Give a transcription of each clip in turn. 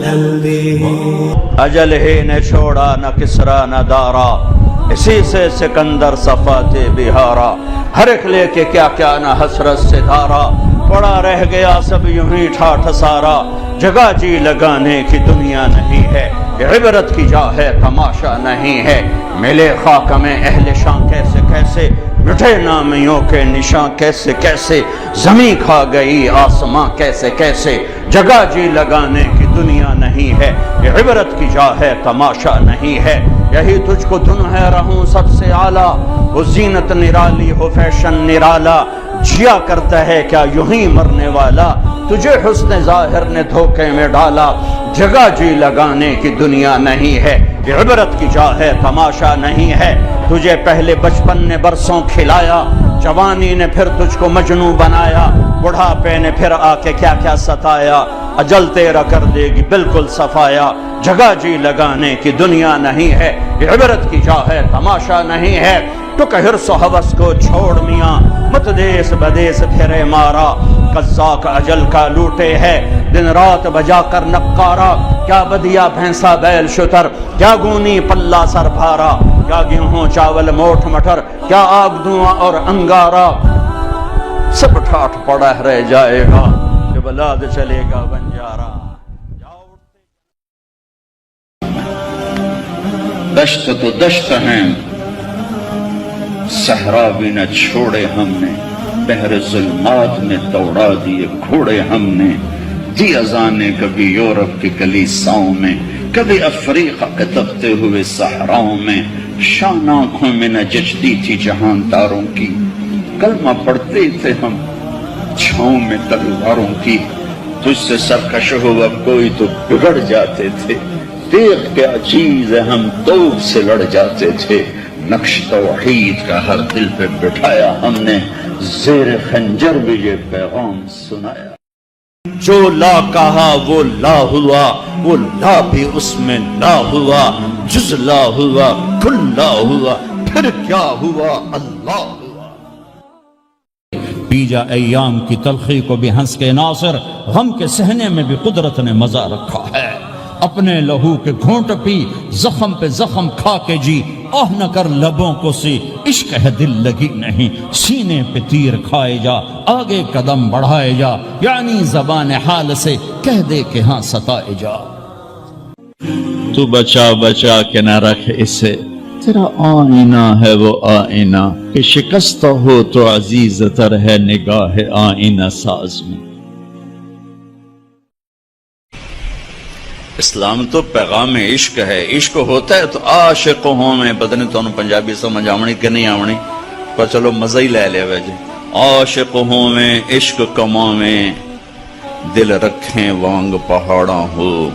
بدل دی۔ اجل ہی نے چھوڑا نہ کسرا نہ دارا، اسی سے سکندر صفات بہارا، ہر ایک لے کے کیا کیا نہ حسرت سے دھارا، پڑا رہ گیا سب یوں ہی ٹھاٹھ سارا، جگہ جی لگانے کی دنیا نہیں ہے، عبرت کی جا ہے تماشا نہیں ہے، ملے خاک میں اہل شان کیسے کیسے، مٹھے نامیوں کے نشان کیسے کیسے، زمین کھا گئی آسماں کیسے کیسے، جگہ جی لگانے کی دنیا نہیں ہے، عبرت کی جا ہے تماشا نہیں ہے، یہی تجھ کو دھن ہے رہوں سب سے اعلیٰ، وہ زینت نرالی ہو فیشن نرالا، جیا کرتا ہے کیا یوں ہی مرنے والا، تجھے حسن ظاہر نے دھوکے میں ڈالا، جگہ جی لگانے کی دنیا نہیں ہے، عبرت کی جا ہے تماشا نہیں ہے، تجھے پہلے بچپن نے برسوں کھلایا، جوانی نے پھر تجھ کو مجنوں بنایا، بڑھاپے نے پھر آ کے کیا کیا ستایا، اجل تیرا کر دے گی بالکل صفایا، جگہ جی لگانے کی دنیا نہیں ہے، عبرت کی جا ہے تماشا نہیں ہے، تو کہ حرص و ہوس کو چھوڑ میاں، مت دیس بدیس پھرے مارا، قزاق اجل کا لوٹے ہے، دن رات بجا کر نقارا، کیا بدیا بھینسا بیل شتر، کیا گونی پلہ سر بھارا، کیا گیہوں چاول موٹھ مٹر، کیا آگ دھواں اور انگارا، سب ٹھاٹھ پڑا رہ جائے گا، جب بلاد چلے گا بنجارا۔ دشت تو دشت ہیں، صحرا بھی نہ چھوڑے ہم نے، بحر ظلمات میں دوڑا دیے گھوڑے ہم نے، دی اذانیں کبھی یورپ کی کلیساؤں میں، کبھی افریقہ کے تپتے ہوئے صحراؤں میں، شان آنکھوں میں نہ جچتی تھی جہان داروں کی، کلمہ پڑھتے تھے ہم چھاؤں میں تلواروں کی، تجھ سے سرکش ہوا کوئی تو بگڑ جاتے تھے، دیکھ کیا چیز ہے ہم توپ سے لڑ جاتے تھے، نقش توحید کا ہر دل پہ بٹھایا ہم نے، زیر خنجر بھی یہ پیغام سنایا، جو لا کہا وہ لا ہوا، وہ لا بھی اس میں لا ہوا، جز لا ہوا کل لا ہوا، پھر کیا ہوا اللہ ہوا۔ بیجا ایام کی تلخی کو بھی ہنس کے ناصر، غم کے سہنے میں بھی قدرت نے مزہ رکھا ہے، اپنے لہو کے گھونٹ پی، زخم پہ زخم کھا کے جی، آہ نہ کر لبوں کو سی، عشق ہے دل لگی نہیں، سینے پہ تیر کھائے جا، آگے قدم بڑھائے جا، یعنی زبان حال سے کہہ دے کہ ہاں ستائے جا۔ تو بچا بچا کے نہ رکھ اسے، تیرا آئینہ ہے وہ آئینہ، کہ شکستہ ہو تو عزیز تر ہے نگاہ آئینہ ساز میں۔ اسلام تو پیغام عشق ہے، عشق ہوتا ہے تو عاشق ہوں میں، پتہ نہیں تو پنجابی سمجھ آمنی کہ نہیں آمنی، پر چلو مزہ ہی لے لے ویجے، عاشق ہوں میں عشق کماں میں، دل رکھیں وانگ پہاڑاں ہو،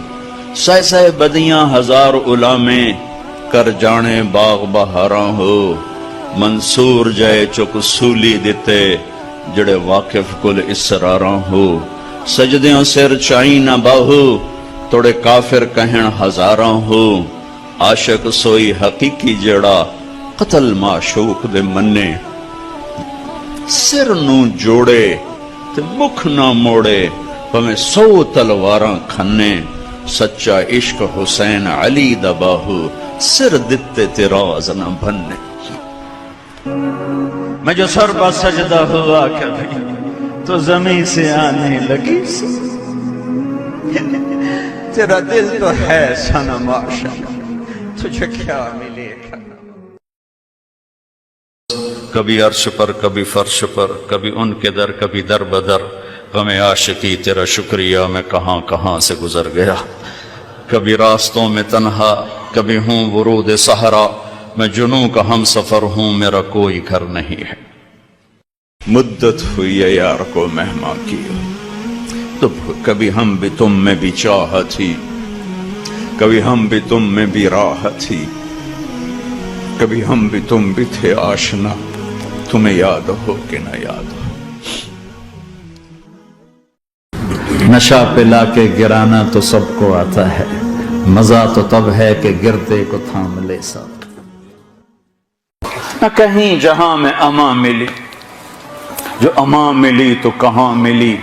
سہ سہ بدیاں ہزار علامیں، کر جانے باغ بہاراں ہو، منصور جائے چک سولی دیتے، جڑے واقف کل اسراراں ہو، سجدیوں سر چائی نہ باہو، توڑے کافر کہن ہزاراں ہو، عاشق سوئی حقیقی جڑا، قتل معشوق دے منے، سر نو جوڑے تے مکھ نہ موڑے، پمیں 100 تلواراں کھنے، سچا عشق حسین علی دا باہو، سر دتے تے راز نہ بھنے۔ میں جو سر با سجدہ ہوا کبھی تو زمین سے آنے لگی سی، تیرا دل تو ہے صنم عاشق، تجھے کیا ملے گا۔ کبھی عرش پر کبھی فرش پر، کبھی ان کے در کبھی در بدر، غم عاشقی تیرا شکریہ میں کہاں کہاں سے گزر گیا، کبھی راستوں میں تنہا کبھی ہوں ورود صحرا، میں جنوں کا ہم سفر ہوں میرا کوئی گھر نہیں ہے، مدت ہوئی ہے یار کو مہمان کی، تو کبھی ہم بھی تم میں بھی چاہت تھی، کبھی ہم بھی تم میں بھی راحت تھی، کبھی ہم بھی تم بھی تھے آشنا، تمہیں یاد ہو کہ نہ یاد ہو۔ نشہ پلا کے گرانا تو سب کو آتا ہے، مزہ تو تب ہے کہ گرتے کو تھام لے ساتھ، نہ کہیں جہاں میں اما ملی، جو اما ملی تو کہاں ملی،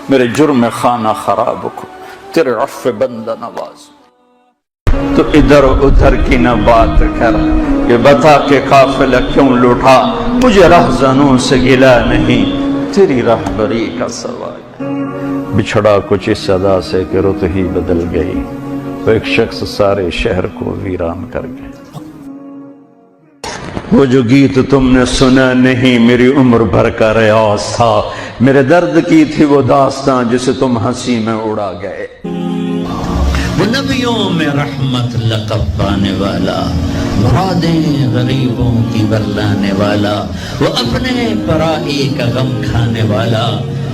میرے جرم خانہ خراب کو تیرے عفو بندہ نواز. تو ادھر ادھر کی نہ بات کر، کہ بتا کہ قافلہ کیوں لوٹا، مجھے رہزنوں سے گلا نہیں، تیری رہبری کا سوال. بچھڑا کچھ اس ادا سے کہ رت ہی بدل گئی، وہ ایک شخص سارے شہر کو ویران کر گیا. وہ جو گیت تم نے سنا نہیں میری عمر بھر کا ریاض تھا، میرے درد کی تھی وہ داستان جسے تم ہنسی میں اڑا گئے. وہ نبیوں میں رحمت لقب پانے والا، مرادیں غریبوں کی برلانے والا، وہ اپنے پرائی کا غم کھانے والا،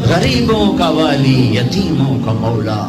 غریبوں کا والی، یتیموں کا مولا.